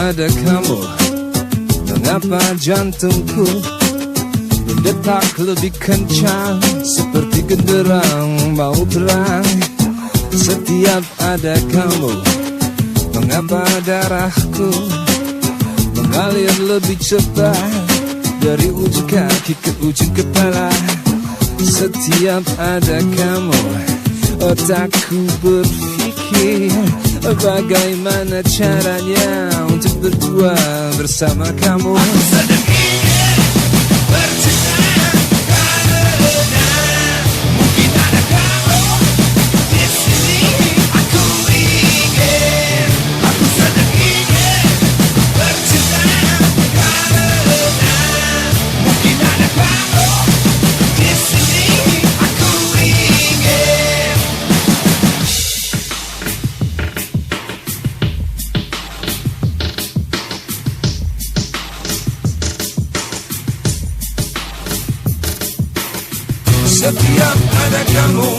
ada kamu, mengapa jantungku berdetak lebih kencang seperti genderang mau perang. Setiap ada kamu, mengapa darahku mengalir lebih cepat dari ujung kaki ke ujung kepala. Setiap ada kamu, otakku berpikir bagaimana caranya untuk berdua bersama kamu. Aku sedang ingin bercinta karena mungkin ada kamu di sini. Aku ingin, aku sedang ingin bercinta karena mungkin ada kamu di sini. Aku ingin. Setiap ada kamu,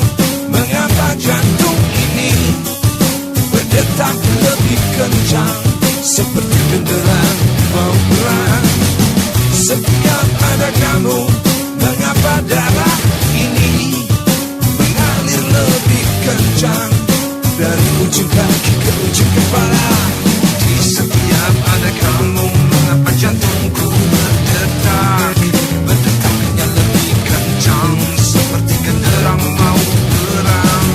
mengapa jantung ini berdetak lebih kencang seperti genderang mau perang. Setiap ada kamu, mengapa darah ini mengalir lebih kencang dari ujung kaki ke ujung kepala. Di setiap ada kamu, mengapa jantungku berdetak, berdetaknya lebih kencang seperti genderang mau perang.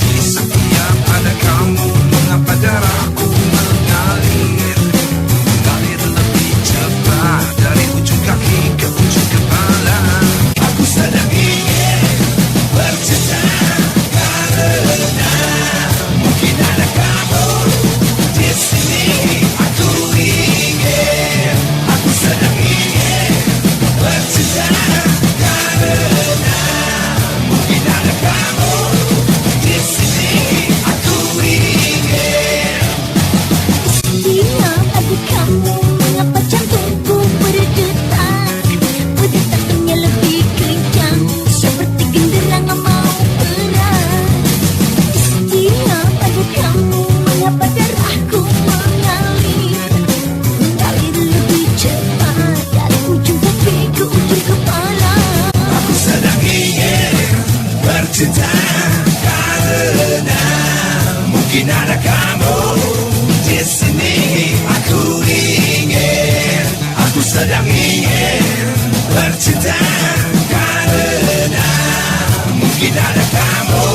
Di setiap ada kamu, mengapa darahku mengalir lebih cepat dari ujung kaki ke ujung kepala. Aku sedang ingin bercinta karena mungkin ada kamu di sini. Aku ingin, aku sedang ingin bercinta karena mungkin ada kamu di sini. Aku ingin. Setiap ada kamu, mengapa jantungku berdetak, berdetaknya lebih kencang seperti genderang mau perang. Setiap ada kamu, mengapa darahku mengalir lebih cepat dari ujung kaki ke ujung kepala. Aku sedang ingin bercinta karena mungkin ada kamu di sini. Aku ingin, aku sedang ingin bercinta karena mungkin ada kamu